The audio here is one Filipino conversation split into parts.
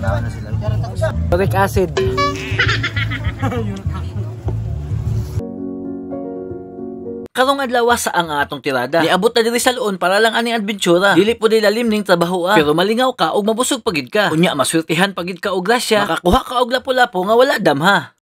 Daon na sila. Uric acid. Karong adlaw sa ang atong tirada. Niabot na diri sa luon para lang aning adventura. Dili po dilalim ning trabaho pero malingaw ka og mabusog pagid ka. Unya maswertihan pagid ka og grasya. Makakuha ka og lapu-lapu nga wala damha.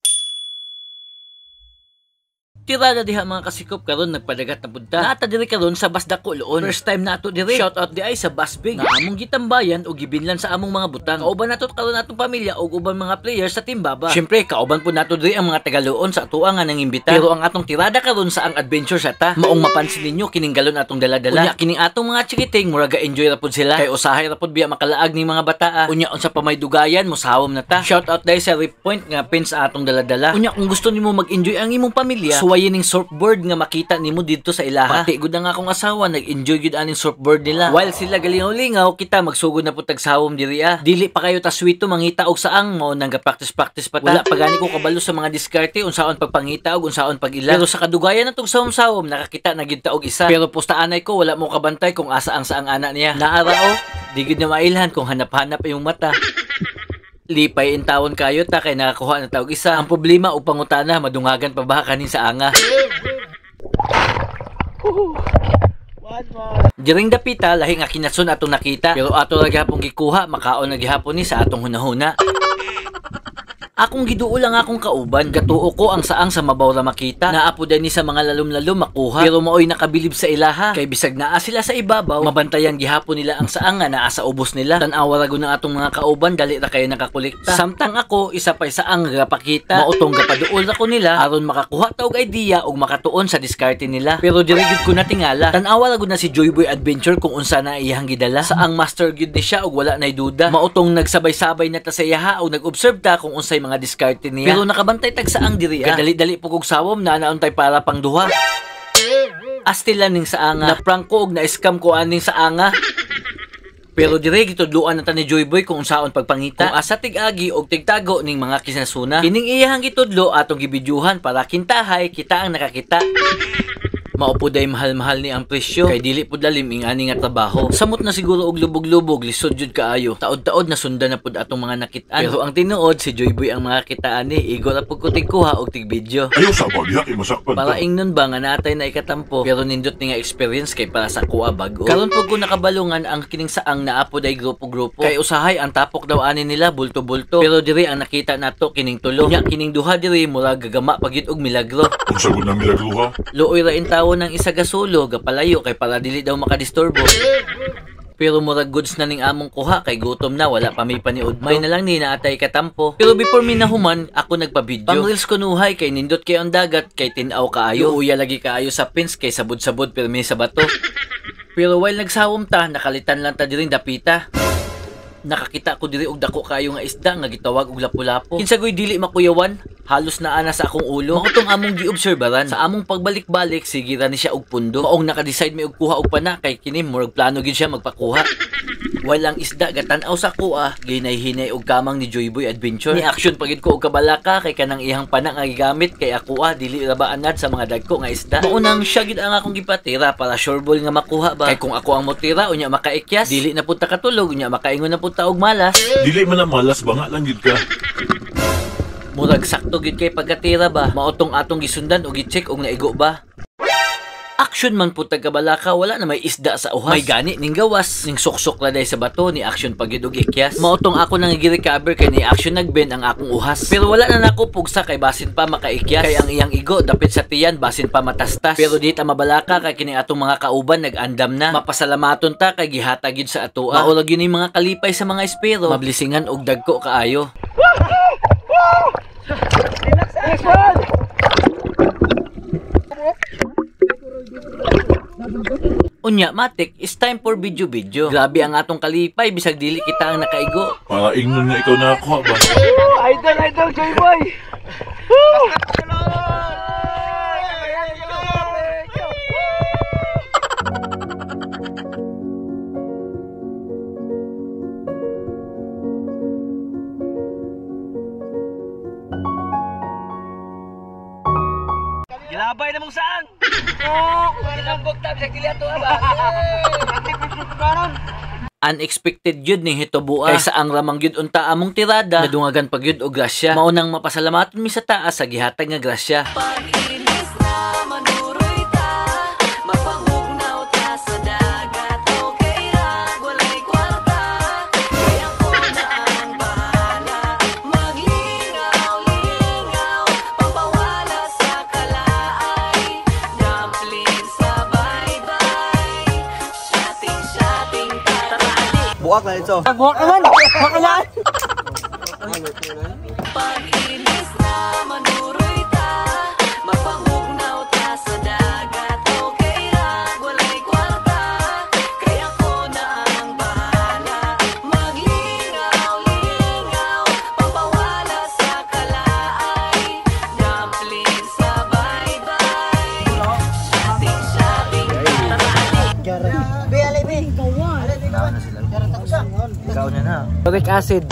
Tirada diha mga kasikop karon nagpadagat na punta. Naata diri karon sa Basdako luon. First time nato diri. Shout out di ay sa Basbig. Nga among gitambayan o gibinlan sa among mga butang. Kauban nato karon atong pamilya o uban mga players sa Timbaba. Syempre kauban po nato diri ang mga tagaluon sa atuwa nga nangimbita. Pero ang atong tirada karon sa ang adventure sa ta. Maong mapansin ninyo kining galon atong dala-dala. Unya kining atong mga chikiting murag enjoy ra pud sila. Kay usahay ra pud biya makalaag ning mga bataa. Unya unsa pa may dugayan mosawom na ta. Shout out dai sa Rip Point nga pins sa atong dala-dala. Unya kung gusto nimo mag-enjoy ang imong pamilya, suwayin ning surfboard nga makita nimo dito sa ilaha. Pati gud nga akong asawa nag-enjoy gud aning surfboard nila. While sila galingaw-lingaw, kita magsugod na pud tagsawom diri ah. Dili pa kayo taswito mangita og saang mo nang practice pa ta. Wala pa gani ko kabalo sa mga diskarte unsaon pagpangita og unsaon pag-ila. Pero sa kadugayan natong sawom-sawom nakakita na gid ta og isa. Pero pustaanay ko wala mo kabantay kung asa ang saang ana niya. Naarao, di gid na mailhan kung hanap-hanap yung mata. Lipay in tawon kayo ta kay nakakuha na tawag isa. Ang problema o pangutana madungagan pa ba kanin sa anga. Diring dapita lahing akinatson atong nakita pero ato ra gyapon gikuha makaon na gihapon ni sa atong hunahuna. Akong giduo lang akong kauban, gatuo ko ang saang sa mabaw ra makita. Naapo ni sa mga lalom-lalom makuha. Pero maoy nakabilib sa ilaha. Kay bisag naa sila sa ibabaw, mabantayan gihapon nila ang saang nga naa sa ubos nila. Tan-awa ra ng atong mga kauban, dali ra kayo nakakolekta. Samtang ako, isa pa saang ra pakita. Mautong gapaduol ra ko nila aron makakuha ta og idea og makatuon sa diskarte nila. Pero diri gid ko natingala. Tan-awa ra gud na si Joyboy Adventure kung unsa na iyang gidala. Saang master gid ni siya og wala nay duda. Mautong nagsabay-sabay na ta sa iyaha og nag-observe ta kung unsay mga diskarte niya. Pero nakabantay tag saang diri ah. Dali-dali po kog sawom na nauntay para pang duha. Astilan ning saanga. Na prank ko og na-scam ko aning saanga. Pero dire gitudluan na ta ni Joyboy kung unsaon pagpangita. Kung asa tig-agi og tigtago ning mga kinasuna. Kining iyahang gitudlo atong gibidyuhan para kintahay kita ang nakakita. Maupo day mahal-mahal ni ang presyo kay dili pud lalim ing ani nga trabaho. Samot na siguro og lubog-lubog lisod jud kaayo. Taod-taod na sundan na pud atong mga nakit-an. Pero ang tinuod si Joyboy ang mga kitaan ni igo ra pud ko tigkuha og tig video. Ayaw sa bagya kay masakpan. Para ingnon ba nga natay na ikatampo pero nindot ni nga experience kay para sa kuha bago. Karon pud ko nakabalungan ang kining saang naapo day grupo-grupo. Kay usahay ang tapok daw ani nila bulto-bulto. Pero diri ang nakita nato kining tulo. Nya kining duha diri mura gagama pagyud og milagro. Kung sagod na milagro ha. Luoy ra ng isa gasulo gapalayo kay para dili daw makadisturbo. Pero murag goods na ning among kuha kay gutom na wala pa may paniud. May na lang ni naatay katampo. Pero before mi nahuman ako nagpa-video. Pang reels ko nuhay kay nindot kay ang dagat kay tin-aw kaayo. Uya lagi kaayo sa pins kay sabod-sabod pero may sa bato. Pero while nagsawom ta nakalitan lang ta diring dapita. Nakakita ko diri og dako kayo nga isda nga gitawag og lapu-lapu. Kinsagoy dili makuyawan, halos naa na sa akong ulo. Makutong among giobserbaran. Sa among pagbalik-balik sige ra ni siya og pundo. Maong naka-decide may og kuha og pana kay kini murag plano gid siya magpakuha. While ang isda gatan-aw sa kuha, ginay-hinay og kamang ni Joyboy Adventure. Ni action pagid ko og kabalaka kay kanang ihang pana nga gigamit kay ako dili ra ba anad sa mga dagko nga isda. Maunang siya gid ang akong gipatira para sureball nga makuha ba. Kay kung ako ang motira unya makaikyas, dili na pud ta katulog unya makaingon na pud ta og malas. Dili man na malas ba nga lang gid ka. Murag sakto gid kay pagkatira ba. Mautong atong gisundan og gi-check og naigo ba. Action man pud tagkabalaka wala na may isda sa uhas. May gani ning gawas ning suksok la day sa bato ni action pagid og ikyas. Mautong ako nang gi-recover kay ni action nagben ang akong uhas. Pero wala na nako pugsa kay basin pa makaikyas. Kay ang iyang igo dapit sa tiyan basin pa matastas. Pero di ta mabalaka kay kini atong mga kauban nag-andam na. Mapasalamaton ta kay gihatag gid sa atoa. Maurag yun yung mga kalipay sa mga espero. Mablisingan og dagko kaayo. Unya, matik, it's time for video. Grabe ang atong kalipay, bisag dili kita ang nakaigo. Para ingnon nga ikaw nakakuha ba? Idol, Joyboy! Gilabay na mong saan? Oo! Ginambog tabi sa kiliato ba? Unexpected yun ni hitubuan. Kaysa ang ramang yun unta among tirada, nadungagan pag yun o grasya. Maunang mapasalamaton mi sa taas sa gihatag nga grasya. Pag-inis na manuroy ta, mapahugnaw ta sa dagat. Okay ra, walay kwarta, kaya ko na ang bahala. Maglingaw-lingaw, pampawala sa kalaay. Dumpling sa bye-bye, shotting tarali. Buwak na ito. Pag-inis na manuroy ta, mapahugnaw ta sa dagat. Okay ra, walay kwarta, kaya ko na ang bahala. Maglingaw-lingaw, pampawala sa kalaay. Dumpling sa bye-bye, shotting tarali. Ikaw na na. Uric acid.